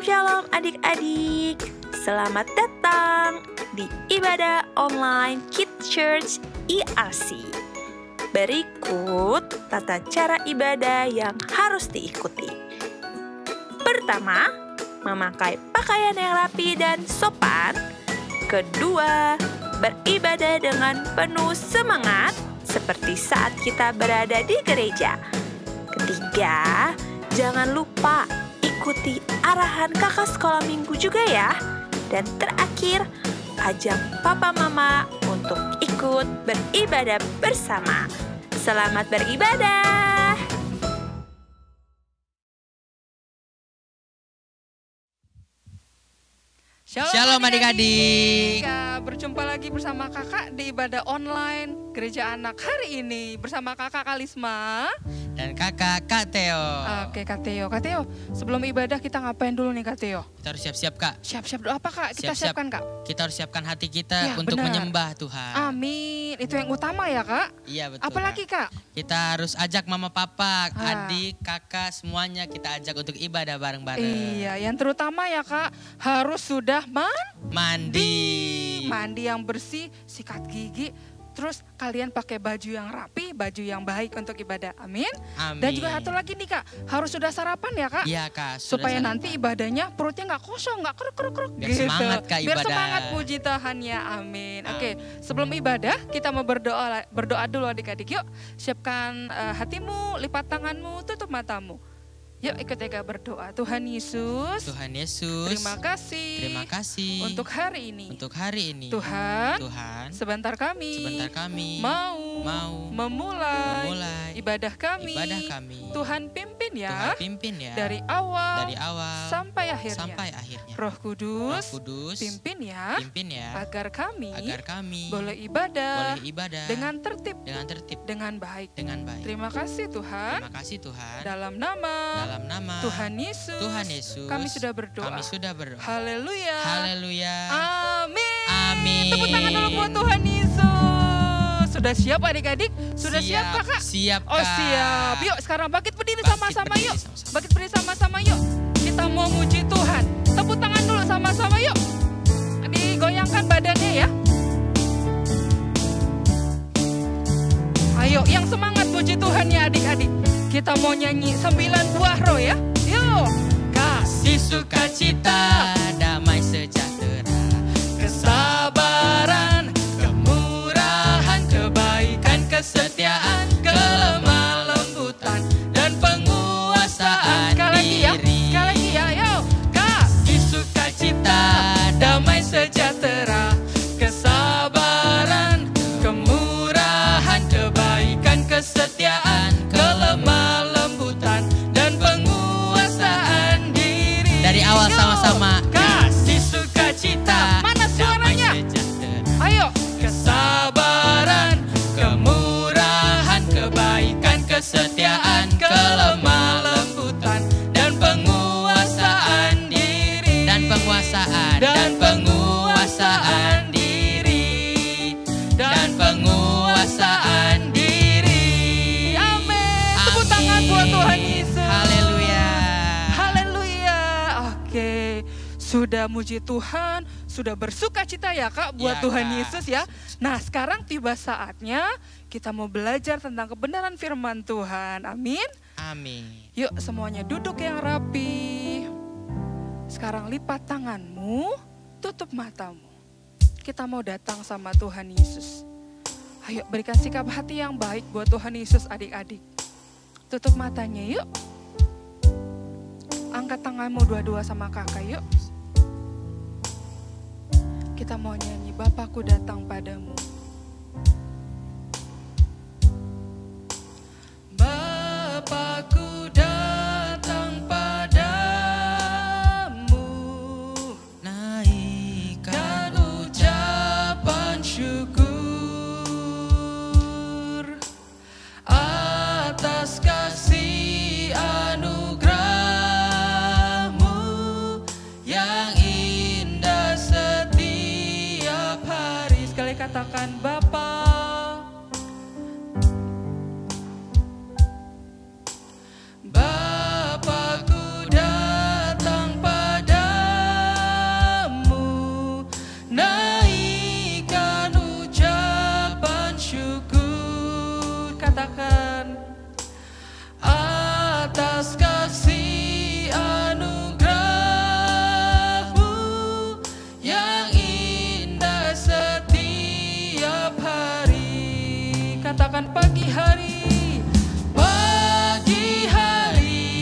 Shalom adik-adik, selamat datang di ibadah online Kids Church IRC. Berikut tata cara ibadah yang harus diikuti. Pertama, memakai pakaian yang rapi dan sopan. Kedua, beribadah dengan penuh semangat seperti saat kita berada di gereja. Ketiga, jangan lupa ikuti arahan kakak sekolah minggu juga ya. Dan terakhir, ajak papa mama untuk ikut beribadah bersama. Selamat beribadah. Shalom adik-adik. Berjumpa lagi bersama kakak di ibadah online Gereja Anak hari ini bersama kakak Kalisma dan kakak Kak Theo. Oke Kak Theo, sebelum ibadah kita ngapain dulu nih Kak Theo? Kita harus siap-siap Kak. Siap-siap doa apa Kak? Kita siapkan Kak. Kita harus siapkan hati kita ya, untuk benar. menyembah Tuhan. Amin, itu yang utama ya Kak? Iya betul. Apalagi Kak? Kita harus ajak mama papa, adik, kakak semuanya kita ajak untuk ibadah bareng-bareng. Iya, yang terutama ya Kak harus sudah mandi yang bersih, sikat gigi. Terus kalian pakai baju yang rapi, baju yang baik untuk ibadah. Amin. Amin. Dan juga satu lagi nih Kak, harus sudah sarapan ya Kak? Iya Kak. Supaya sarapan. Nanti ibadahnya perutnya nggak kosong, nggak keruk-keruk Biar gitu. semangat Kak ibadah. Biar semangat puji Tuhan ya, amin. Oke, sebelum ibadah kita mau berdoa dulu adik-adik. Yuk, siapkan hatimu, lipat tanganmu, tutup matamu. Yuk ikut Ega berdoa. Tuhan Yesus. Terima kasih. Untuk hari ini. Tuhan. Sebentar kami. Mau memulai ibadah kami. Tuhan pimpin ya. Dari awal sampai akhirnya. Roh Kudus. Pimpin ya. Agar kami. Boleh ibadah. Dengan tertib. Dengan baik. Terima kasih Tuhan. Dalam nama Tuhan Yesus, kami sudah berdoa. Haleluya. Amin. Tepuk tangan dulu buat Tuhan Yesus. Sudah siap adik-adik? Sudah siap Kakak? Siap Kak. Oh siap. Yuk sekarang bangkit berdiri sama-sama yuk. Bangkit berdiri sama-sama yuk. Kita mau muji Tuhan. Tepuk tangan dulu sama-sama yuk. Digoyangkan badannya ya. Ayo yang semangat puji Tuhan ya adik-adik. Kita mau nyanyi 9 buah roh ya. Yuk. Kasih, sukacita, damai sejahtera, kesabaran, kemurahan, kebaikan, kesetiaan, kelemah lembutan, dan penguasaan diri. Sekali lagi ya. Yuk. Kasih, sukacita, damai sejahtera, kesabaran, kemurahan, kebaikan, kesetiaan, kelemah lembutan, dan penguasaan diri. Dari awal sama-sama. Kasih, sukacita, Mana suaranya? damai sejahtera, Ayo. kesabaran, kemurahan, kebaikan, kesetiaan, kelemah lembutan, dan penguasaan diri. Dan penguasaan diri. Amin. Tepuk tangan buat Tuhan Yesus. Haleluya. Oke. Sudah muji Tuhan, sudah bersuka cita ya Kak buat Ya, Tuhan Kak. Yesus ya. Nah sekarang tiba saatnya kita mau belajar tentang kebenaran firman Tuhan. Amin. Amin. Yuk semuanya duduk yang rapi. Sekarang lipat tanganmu, tutup matamu. Kita mau datang sama Tuhan Yesus. Ayo berikan sikap hati yang baik buat Tuhan Yesus adik-adik. Tutup matanya yuk. Angkat tanganmu dua-dua sama kakak yuk. Kita mau nyanyi Bapakku datang padamu. Bapakku datang padamu, naikkan ucapan syukur atas kasih anugerahmu yang indah setiap hari. Sekali katakan Bapa. Bapakku datang padamu. Katakan pagi hari, pagi hari,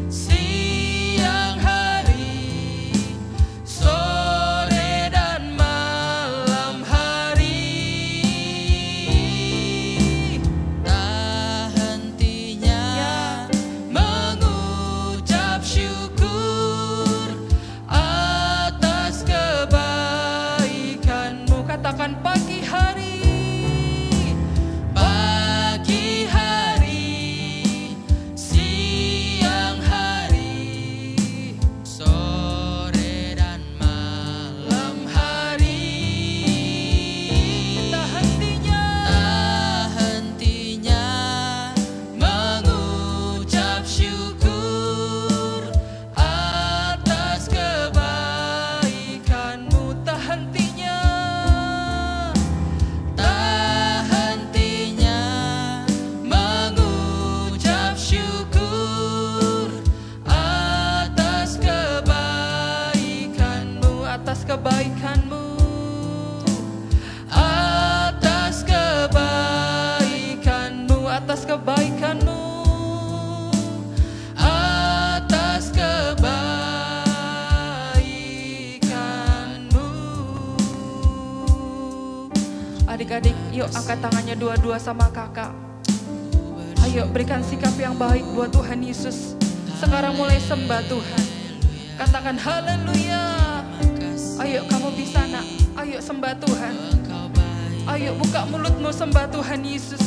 siang hari, sore dan malam hari. Tak hentinya Mengucap syukur atas kebaikanmu. Katakan pagi hari, pagi hari, siang hari, sore dan malam hari. tak hentinya Tak hentinya mengucap syukur atas kebaikanmu. Tak hentinya mengucap syukur atas kebaikanmu, atas kebaikanmu, atas kebaikanmu, atas kebaikanmu, atas kebaikanmu. Adik-adik, yuk angkat tangannya dua-dua sama kakak. Ayo berikan sikap yang baik buat Tuhan Yesus. Sekarang mulai sembah Tuhan. Katakan haleluya. Ayo kamu bisa nak. Ayo sembah Tuhan. Ayo buka mulutmu sembah Tuhan Yesus.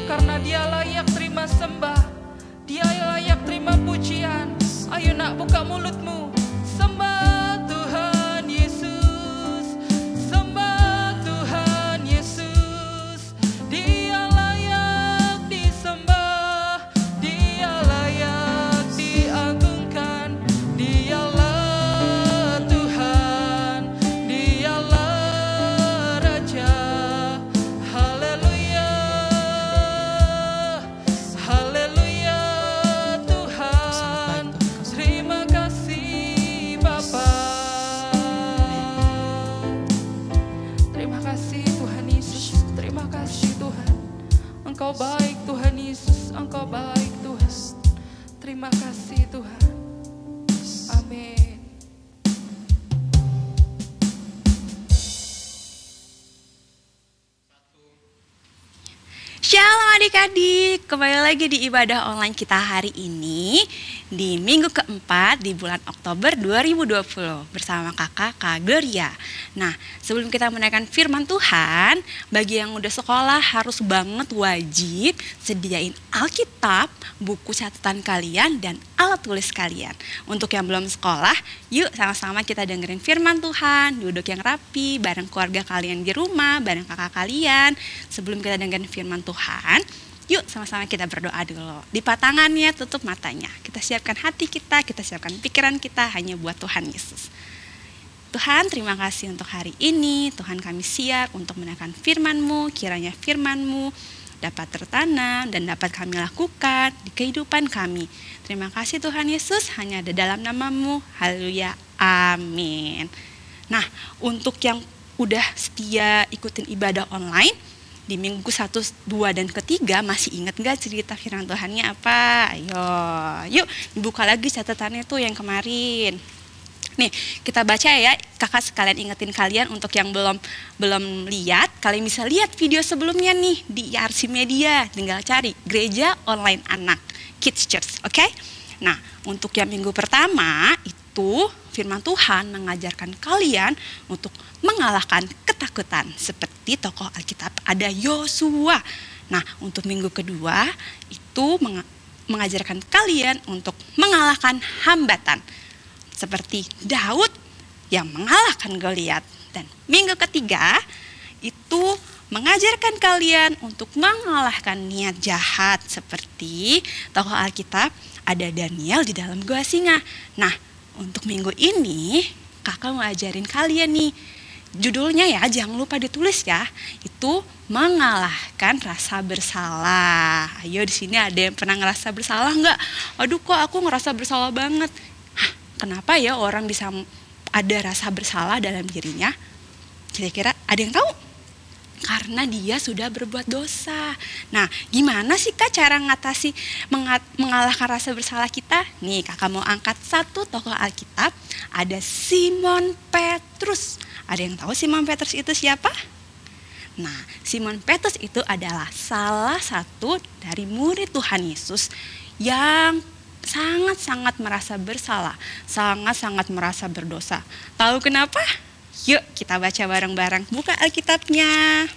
Karena Dia layak terima sembah. Dia layak terima pujian. Ayo nak buka mulutmu. Sembah Tuhan Yesus. Sembah Tuhan Yesus. Dia layak disembah. Dia layak diagungkan. Dialah Tuhan. Dialah Raja. Haleluya. Haleluya Tuhan. Terima kasih Bapa. Terima kasih Tuhan Yesus. Terima kasih Tuhan. Engkau baik Tuhan Yesus. Engkau baik Tuhan. Terima kasih Tuhan. Amin. Shalom adik-adik, kembali lagi di ibadah online kita hari ini di minggu keempat di bulan Oktober 2020 bersama kakak Kak Gloria. Nah, sebelum kita menaikkan firman Tuhan, bagi yang udah sekolah harus banget wajib sediain Alkitab, buku catatan kalian, dan alat tulis kalian. Untuk yang belum sekolah, yuk sama-sama kita dengerin firman Tuhan, duduk yang rapi, bareng keluarga kalian di rumah, bareng kakak kalian. Sebelum kita dengerin firman Tuhan, yuk sama-sama kita berdoa dulu. Lipat tangannya, tutup matanya. Kita siapkan hati kita siapkan pikiran kita hanya buat Tuhan Yesus. Tuhan, terima kasih untuk hari ini. Tuhan, kami siap untuk mendengarkan firman-Mu. Kiranya firman-Mu dapat tertanam dan dapat kami lakukan di kehidupan kami. Terima kasih Tuhan Yesus, hanya ada dalam nama-Mu. Haleluya, amin. Nah, untuk yang udah setia ikutin ibadah online, di minggu 1, 2, dan ketiga masih ingat gak cerita firman Tuhannya apa? Ayo, yuk dibuka lagi catatannya tuh yang kemarin. Nih, kita baca ya, kakak sekalian ingetin kalian untuk yang belum lihat, kalian bisa lihat video sebelumnya nih di IRC Media, tinggal cari Gereja Online Anak Kids Church, oke? Nah, untuk yang minggu pertama itu firman Tuhan mengajarkan kalian untuk mengalahkan ketakutan seperti tokoh Alkitab ada Yosua. Nah, untuk minggu kedua itu mengajarkan kalian untuk mengalahkan hambatan seperti Daud yang mengalahkan Goliat. Dan minggu ketiga itu mengajarkan kalian untuk mengalahkan niat jahat seperti tokoh Alkitab ada Daniel di dalam gua singa. Nah, untuk minggu ini kakak mau ajarin kalian nih, judulnya ya jangan lupa ditulis ya, itu mengalahkan rasa bersalah. Ayo, di sini ada yang pernah ngerasa bersalah nggak? Aduh, kok aku ngerasa bersalah banget. Hah, kenapa ya orang bisa ada rasa bersalah dalam dirinya? Kira-kira ada yang tahu? karena dia sudah berbuat dosa. Nah, gimana sih Kak cara mengalahkan rasa bersalah kita? Nih, Kakak mau angkat satu tokoh Alkitab, ada Simon Petrus. Ada yang tahu Simon Petrus itu siapa? Nah, Simon Petrus itu adalah salah satu dari murid Tuhan Yesus yang sangat-sangat merasa bersalah, sangat-sangat merasa berdosa. Tahu kenapa? Yuk kita baca bareng-bareng, buka Alkitabnya.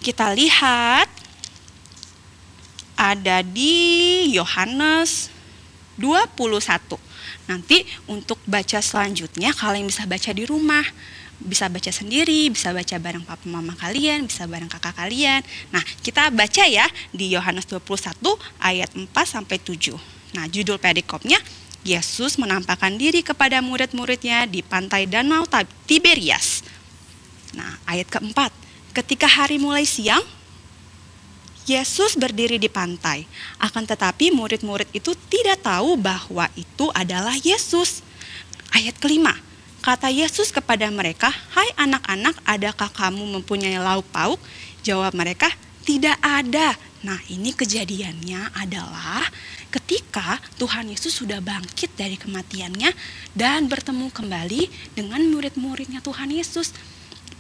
Kita lihat ada di Yohanes 21. Nanti untuk baca selanjutnya kalian bisa baca di rumah. Bisa baca sendiri, bisa baca bareng papa mama kalian, bisa bareng kakak kalian. Nah, kita baca ya di Yohanes 21 ayat 4-7. Nah, judul perikopnya, Yesus menampakkan diri kepada murid-muridnya di pantai Danau Tiberias. Nah, ayat keempat, ketika hari mulai siang, Yesus berdiri di pantai. Akan tetapi murid-murid itu tidak tahu bahwa itu adalah Yesus. Ayat kelima, kata Yesus kepada mereka, "Hai anak-anak, adakah kamu mempunyai lauk pauk?" Jawab mereka, "Tidak ada." Nah, ini kejadiannya adalah ketika Tuhan Yesus sudah bangkit dari kematiannya dan bertemu kembali dengan murid-muridnya Tuhan Yesus.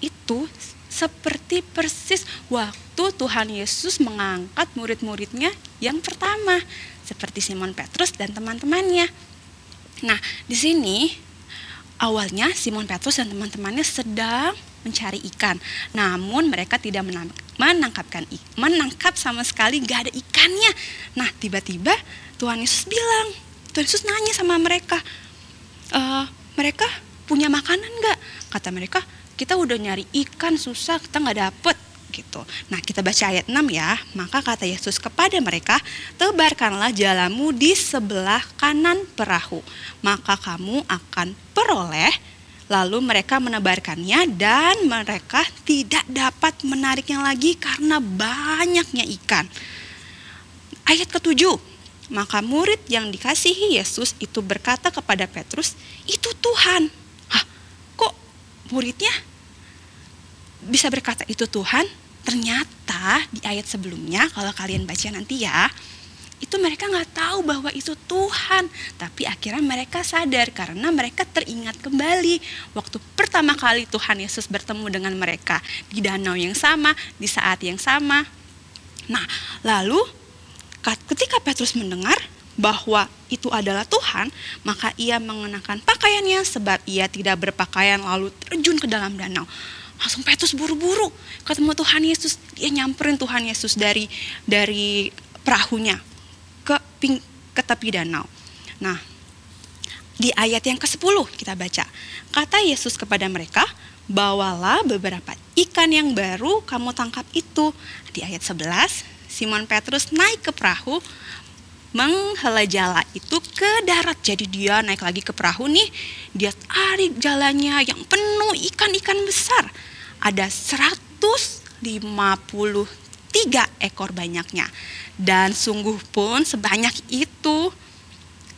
Itu seperti persis waktu Tuhan Yesus mengangkat murid-muridnya yang pertama, seperti Simon Petrus dan teman-temannya. Nah, di sini awalnya Simon Petrus dan teman-temannya sedang mencari ikan, namun mereka tidak menangkap sama sekali, gak ada ikannya. Nah, tiba-tiba Tuhan Yesus bilang, Tuhan Yesus nanya sama mereka, mereka punya makanan gak? Kata mereka, kita udah nyari ikan susah, kita gak dapet gitu. Nah, kita baca ayat 6 ya. Maka kata Yesus kepada mereka, tebarkanlah jalamu di sebelah kanan perahu, maka kamu akan peroleh. Lalu mereka menebarkannya dan mereka tidak dapat menariknya lagi karena banyaknya ikan. Ayat ke-7, maka murid yang dikasihi Yesus itu berkata kepada Petrus, "Itu Tuhan." Hah, kok muridnya bisa berkata itu Tuhan? Ternyata di ayat sebelumnya, kalau kalian baca nanti ya, itu mereka nggak tahu bahwa itu Tuhan. Tapi akhirnya mereka sadar karena mereka teringat kembali waktu pertama kali Tuhan Yesus bertemu dengan mereka di danau yang sama, di saat yang sama. Nah, lalu ketika Petrus mendengar bahwa itu adalah Tuhan, maka ia mengenakan pakaiannya sebab ia tidak berpakaian lalu terjun ke dalam danau. Langsung Petrus buru-buru ketemu Tuhan Yesus. Dia nyamperin Tuhan Yesus dari perahunya ke tepi danau. Nah, di ayat yang ke-10 kita baca. Kata Yesus kepada mereka, "Bawalah beberapa ikan yang baru kamu tangkap itu." Di ayat 11, Simon Petrus naik ke perahu, menghela jala itu ke darat. Jadi dia naik lagi ke perahu nih, dia tarik jalannya yang penuh ikan-ikan besar. Ada 153 ekor banyaknya. Dan sungguh pun sebanyak itu,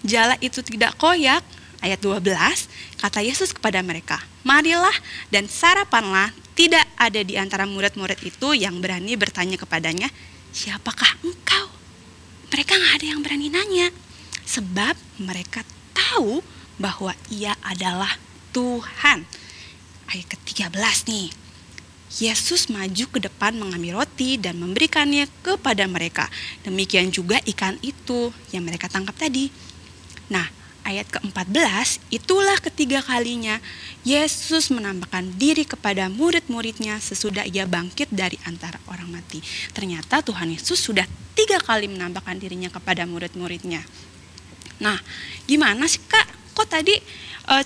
jala itu tidak koyak. Ayat 12, kata Yesus kepada mereka, "Marilah dan sarapanlah." Tidak ada di antara murid-murid itu yang berani bertanya kepadanya, "Siapakah engkau?" Mereka gak ada yang berani nanya. Sebab mereka tahu bahwa ia adalah Tuhan. Ayat ke-13 nih. Yesus maju ke depan mengambil roti dan memberikannya kepada mereka. Demikian juga ikan itu yang mereka tangkap tadi. Nah, ayat ke-14, itulah ketiga kalinya Yesus menampakkan diri kepada murid-muridnya sesudah ia bangkit dari antara orang mati. Ternyata Tuhan Yesus sudah 3 kali menampakkan dirinya kepada murid-muridnya. Nah, gimana sih Kak? Kok tadi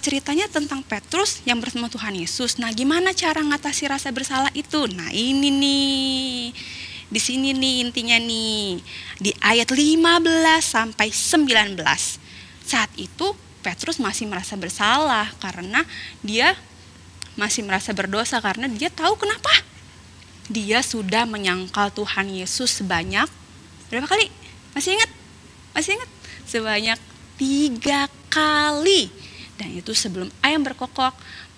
ceritanya tentang Petrus yang bertemu Tuhan Yesus. Nah, gimana cara ngatasi rasa bersalah itu? Nah, ini nih. Di sini nih intinya nih. Di ayat 15-19. Saat itu Petrus masih merasa bersalah karena dia masih merasa berdosa karena dia tahu kenapa. Dia sudah menyangkal Tuhan Yesus sebanyak berapa kali? Masih ingat? Sebanyak 3 kali. Dan itu sebelum ayam berkokok.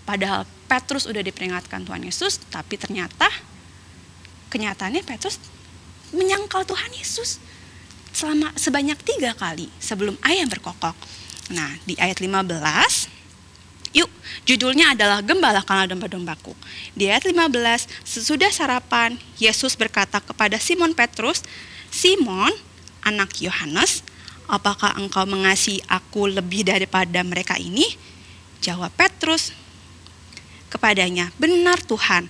Padahal Petrus udah diperingatkan Tuhan Yesus, tapi ternyata kenyataannya Petrus menyangkal Tuhan Yesus sebanyak 3 kali sebelum ayam berkokok. Nah, di ayat 15, yuk, judulnya adalah Gembalakanlah domba-dombaku. Di ayat 15, sesudah sarapan, Yesus berkata kepada Simon Petrus, "Simon, anak Yohanes, apakah engkau mengasihi aku lebih daripada mereka ini?" Jawab Petrus kepadanya, "Benar Tuhan,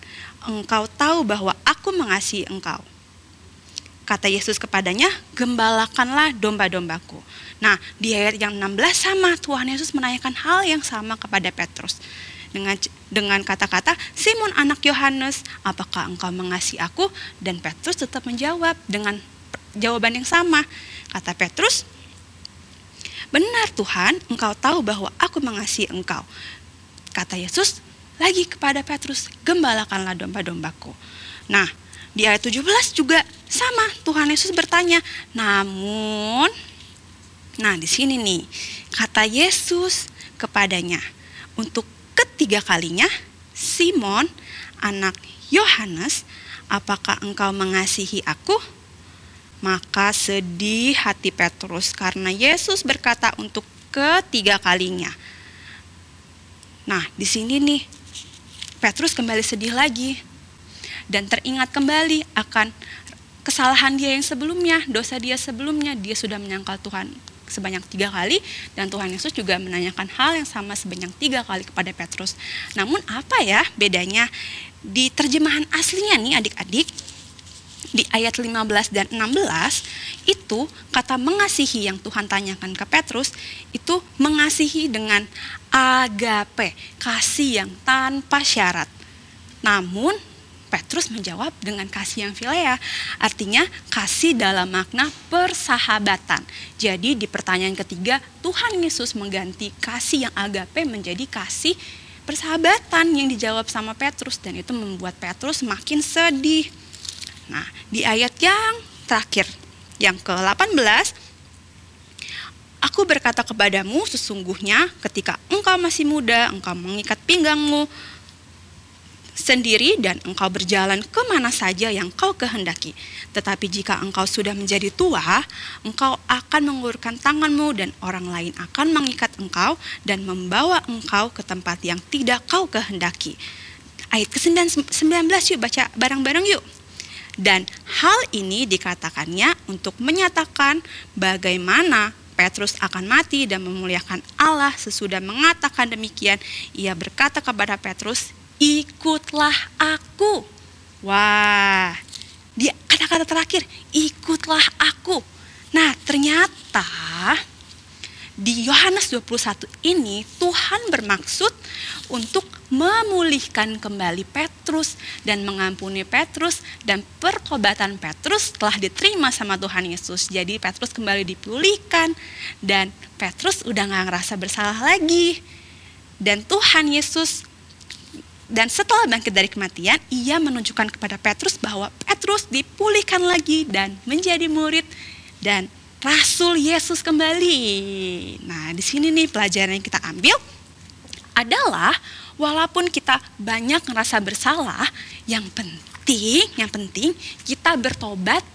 engkau tahu bahwa aku mengasihi engkau." Kata Yesus kepadanya, "Gembalakanlah domba-dombaku." Nah, di ayat yang 16 sama, Tuhan Yesus menanyakan hal yang sama kepada Petrus. Dengan kata-kata, "Simon anak Yohanes, apakah engkau mengasihi aku?" Dan Petrus tetap menjawab dengan jawaban yang sama. Kata Petrus, "Benar Tuhan, engkau tahu bahwa aku mengasihi engkau." Kata Yesus lagi kepada Petrus, "Gembalakanlah domba-dombaku." Nah, di ayat 17 juga sama, Tuhan Yesus bertanya. Namun, nah di sini nih, kata Yesus kepadanya untuk ketiga kalinya, "Simon, anak Yohanes, apakah engkau mengasihi aku?" Maka sedih hati Petrus karena Yesus berkata untuk ketiga kalinya. Nah, di sini nih, Petrus kembali sedih lagi dan teringat kembali akan kesalahan dia yang sebelumnya, dosa dia sebelumnya. Dia sudah menyangkal Tuhan sebanyak 3 kali, dan Tuhan Yesus juga menanyakan hal yang sama sebanyak 3 kali kepada Petrus. Namun apa ya bedanya? Di terjemahan aslinya nih adik-adik, di ayat 15 dan 16, itu kata mengasihi yang Tuhan tanyakan ke Petrus, itu mengasihi dengan agape, kasih yang tanpa syarat. Namun Petrus menjawab dengan kasih yang philea, artinya kasih dalam makna persahabatan. Jadi di pertanyaan ketiga, Tuhan Yesus mengganti kasih yang agape menjadi kasih persahabatan yang dijawab sama Petrus, dan itu membuat Petrus makin sedih. Nah, di ayat yang terakhir, yang ke-18, "Aku berkata kepadamu, sesungguhnya ketika engkau masih muda, engkau mengikat pinggangmu sendiri dan engkau berjalan kemana saja yang kau kehendaki. Tetapi jika engkau sudah menjadi tua, engkau akan mengulurkan tanganmu dan orang lain akan mengikat engkau dan membawa engkau ke tempat yang tidak kau kehendaki." Ayat ke-19 yuk, baca bareng-bareng yuk. Dan hal ini dikatakannya untuk menyatakan bagaimana Petrus akan mati dan memuliakan Allah. Sesudah mengatakan demikian, ia berkata kepada Petrus, "Ikutlah aku." Wah, dia kata-kata terakhir, "Ikutlah aku." Nah, ternyata di Yohanes 21 ini Tuhan bermaksud untuk memulihkan kembali Petrus dan mengampuni Petrus, dan pertobatan Petrus telah diterima sama Tuhan Yesus. Jadi Petrus kembali dipulihkan dan Petrus udah gak ngerasa bersalah lagi. Dan Tuhan Yesus, dan setelah bangkit dari kematian, ia menunjukkan kepada Petrus bahwa Petrus dipulihkan lagi dan menjadi murid dan Rasul Yesus kembali. Nah, di sini nih pelajaran yang kita ambil adalah walaupun kita banyak ngerasa bersalah, yang penting kita bertobat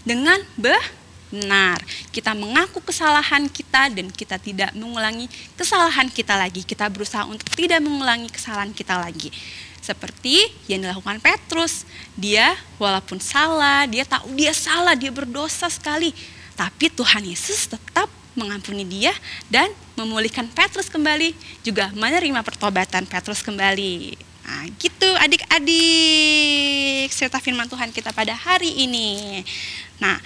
dengan benar. Kita mengaku kesalahan kita dan kita tidak mengulangi kesalahan kita lagi. Kita berusaha untuk tidak mengulangi kesalahan kita lagi. Seperti yang dilakukan Petrus. Dia walaupun salah, dia tahu dia salah, dia berdosa sekali. Tapi Tuhan Yesus tetap mengampuni dia dan memulihkan Petrus kembali, juga menerima pertobatan Petrus kembali. Nah, gitu adik-adik serta firman Tuhan kita pada hari ini. Nah,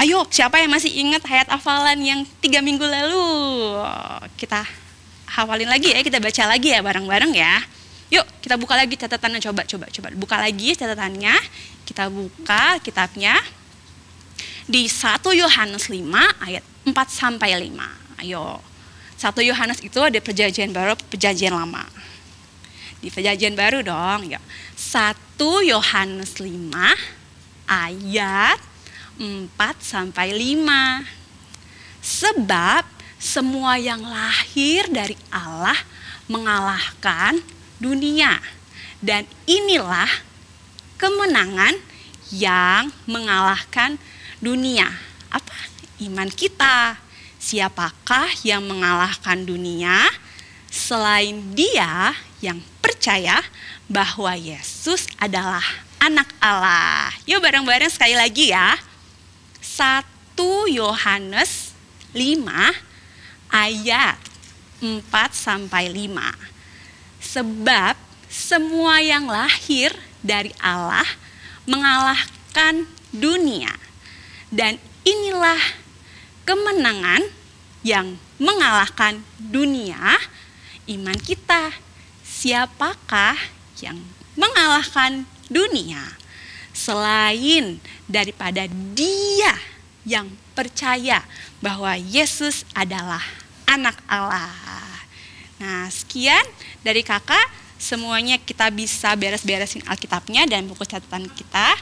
ayo siapa yang masih ingat ayat hafalan yang 3 minggu lalu? Kita hafalin lagi ya, kita baca lagi ya bareng-bareng ya. Yuk kita buka lagi catatannya, coba buka lagi catatannya. Kita buka kitabnya di 1 Yohanes 5 ayat 4-5. Ayo. 1 Yohanes itu ada perjanjian baru, perjanjian lama. Di perjanjian baru dong, ya. 1 Yohanes 5 ayat 4-5. Sebab semua yang lahir dari Allah mengalahkan dunia. Dan inilah kemenangan yang mengalahkan dunia. Apa? Iman kita. Siapakah yang mengalahkan dunia? Selain Dia yang percaya bahwa Yesus adalah anak Allah. Yuk bareng-bareng sekali lagi ya. 1 Yohanes 5 ayat 4-5. Sebab semua yang lahir dari Allah mengalahkan dunia. Dan inilah kemenangan yang mengalahkan dunia, iman kita. Siapakah yang mengalahkan dunia? Selain daripada Dia yang percaya bahwa Yesus adalah anak Allah. Nah, sekian dari kakak. Semuanya kita bisa beres-beresin Alkitabnya dan buku catatan kita.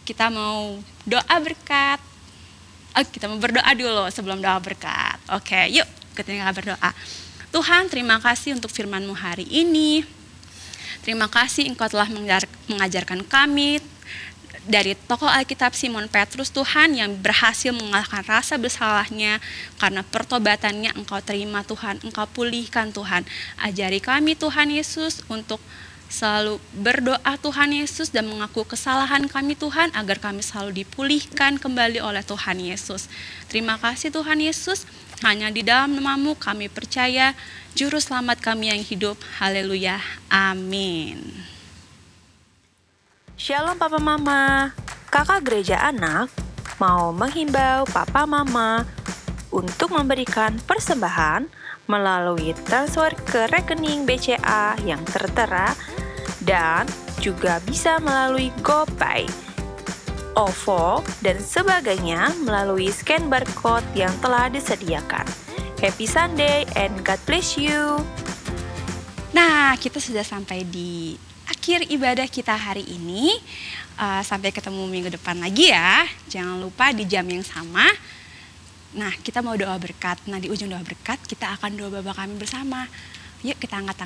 Kita mau doa berkat. Kita mau berdoa dulu sebelum doa berkat. Oke, yuk kita berdoa. Tuhan, terima kasih untuk firman-Mu hari ini. Terima kasih Engkau telah mengajarkan kami dari tokoh Alkitab Simon Petrus, Tuhan, yang berhasil mengalahkan rasa bersalahnya karena pertobatannya Engkau terima Tuhan, Engkau pulihkan Tuhan. Ajari kami Tuhan Yesus untuk selalu berdoa Tuhan Yesus dan mengaku kesalahan kami Tuhan agar kami selalu dipulihkan kembali oleh Tuhan Yesus. Terima kasih Tuhan Yesus, hanya di dalam nama-Mu kami percaya, Juru Selamat kami yang hidup. Haleluya. Amin. Shalom Papa Mama, Kakak Gereja Anak mau menghimbau Papa Mama untuk memberikan persembahan melalui transfer ke rekening BCA yang tertera dan juga bisa melalui GoPay, OVO, dan sebagainya melalui scan barcode yang telah disediakan. Happy Sunday and God bless you. Nah, kita sudah sampai di akhir ibadah kita hari ini. Sampai ketemu minggu depan lagi ya. Jangan lupa di jam yang sama. Nah, kita mau doa berkat. Nah, di ujung doa berkat kita akan doa Bapa kami bersama. Yuk kita angkat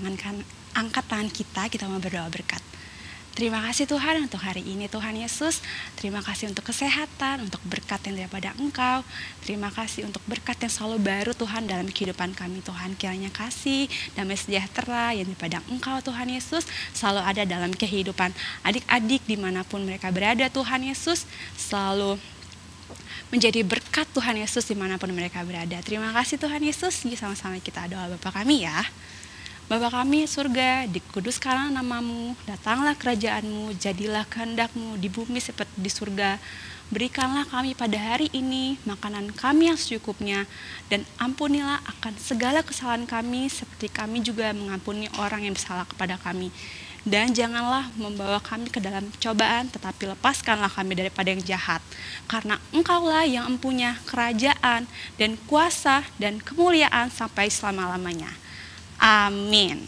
tangan kita mau berdoa berkat. Terima kasih Tuhan untuk hari ini Tuhan Yesus. Terima kasih untuk kesehatan, untuk berkat yang daripada Engkau. Terima kasih untuk berkat yang selalu baru Tuhan dalam kehidupan kami Tuhan. Kiranya kasih, damai sejahtera yang daripada Engkau Tuhan Yesus selalu ada dalam kehidupan adik-adik dimanapun mereka berada Tuhan Yesus. Selalu menjadi berkat Tuhan Yesus dimanapun mereka berada. Terima kasih Tuhan Yesus. Yuk sama-sama kita doa Bapa kami ya. Bapa kami surga, dikuduskanlah nama-Mu, datanglah kerajaan-Mu, jadilah kehendak-Mu di bumi seperti di surga. Berikanlah kami pada hari ini makanan kami yang secukupnya, dan ampunilah akan segala kesalahan kami seperti kami juga mengampuni orang yang bersalah kepada kami. Dan janganlah membawa kami ke dalam cobaan, tetapi lepaskanlah kami daripada yang jahat. Karena Engkaulah yang empunya kerajaan dan kuasa dan kemuliaan sampai selama-lamanya. Amin.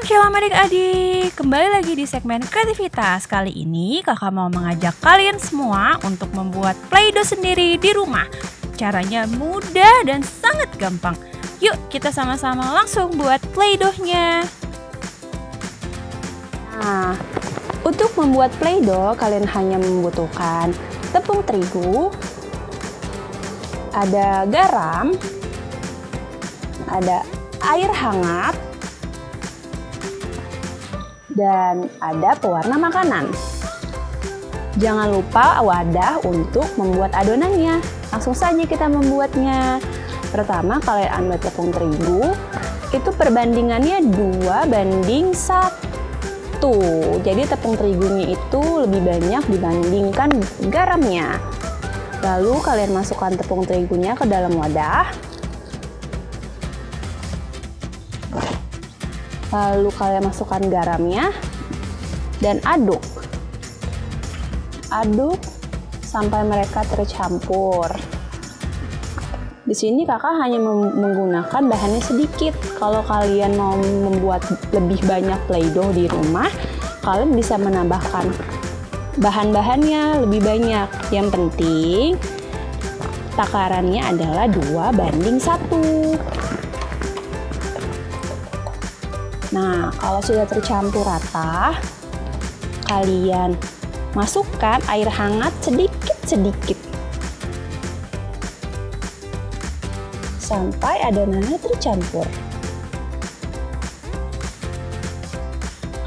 Shalom adik-adik, kembali lagi di segmen kreativitas. Kali ini kakak mau mengajak kalian semua untuk membuat Play-Doh sendiri di rumah. Caranya mudah dan sangat gampang. Yuk kita sama-sama langsung buat Play-Doh-nya. Nah, untuk membuat Play-Doh kalian hanya membutuhkan tepung terigu, ada garam, ada air hangat, dan ada pewarna makanan. Jangan lupa wadah untuk membuat adonannya. Langsung saja kita membuatnya. Pertama, kalian ambil tepung terigu, itu perbandingannya 2:1. Jadi tepung terigunya itu lebih banyak dibandingkan garamnya. Lalu kalian masukkan tepung terigunya ke dalam wadah. Lalu kalian masukkan garamnya dan aduk. Aduk sampai mereka tercampur. Di sini kakak hanya menggunakan bahannya sedikit. Kalau kalian mau membuat lebih banyak Play-Doh di rumah, kalian bisa menambahkan bahan-bahannya lebih banyak. Yang penting takarannya adalah 2:1. Nah, kalau sudah tercampur rata, kalian masukkan air hangat sedikit-sedikit sampai adonannya tercampur.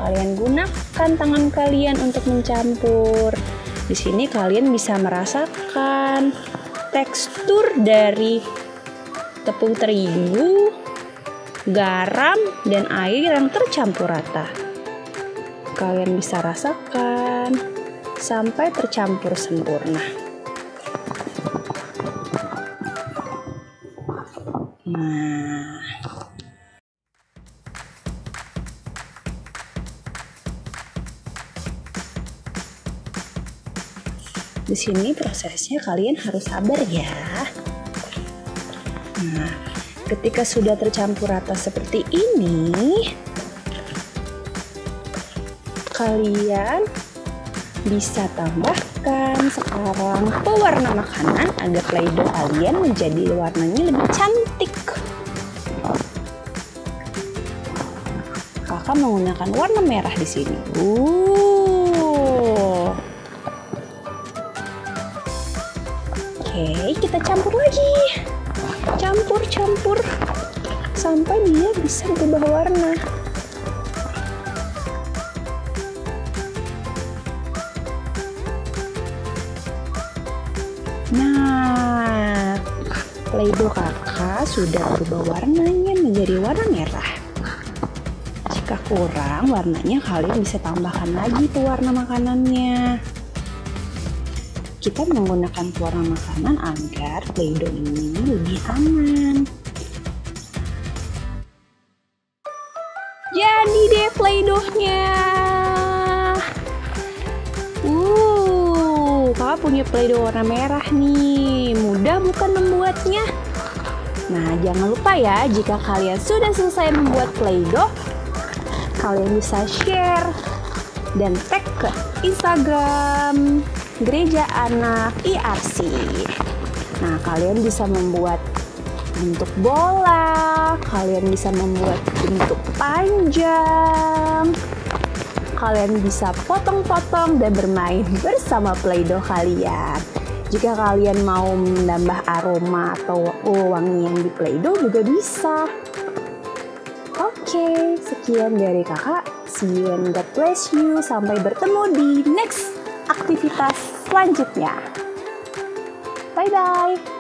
Kalian gunakan tangan kalian untuk mencampur. Di sini kalian bisa merasakan tekstur dari tepung terigu, garam, dan air yang tercampur rata. Kalian bisa rasakan sampai tercampur sempurna. Nah, di sini prosesnya kalian harus sabar ya. Nah, ketika sudah tercampur rata seperti ini, kalian bisa tambahkan sekarang pewarna makanan agar Play-Doh kalian menjadi warnanya lebih cantik. Kakak menggunakan warna merah di sini. Oke, kita campur lagi. Campur sampai dia bisa berubah warna. Nah, Play-Doh kakak sudah berubah warnanya menjadi warna merah. Jika kurang warnanya, kalian bisa tambahkan lagi pewarna makanannya. Kita menggunakan pewarna makanan agar Play-Doh ini lebih aman. Jadi deh Play-Doh-nya. Kakak punya Play-Doh warna merah nih. Mudah bukan membuatnya? Nah, jangan lupa ya, jika kalian sudah selesai membuat Play-Doh, kalian bisa share dan tag ke Instagram Gereja Anak IRC. Nah, kalian bisa membuat bentuk bola, kalian bisa membuat bentuk panjang, kalian bisa potong-potong dan bermain bersama Play-Doh kalian. Jika kalian mau menambah aroma atau wangian di Play-Doh juga bisa. Oke, sekian dari kakak. See you and God bless you. Sampai bertemu di next aktivitas selanjutnya. Bye-bye.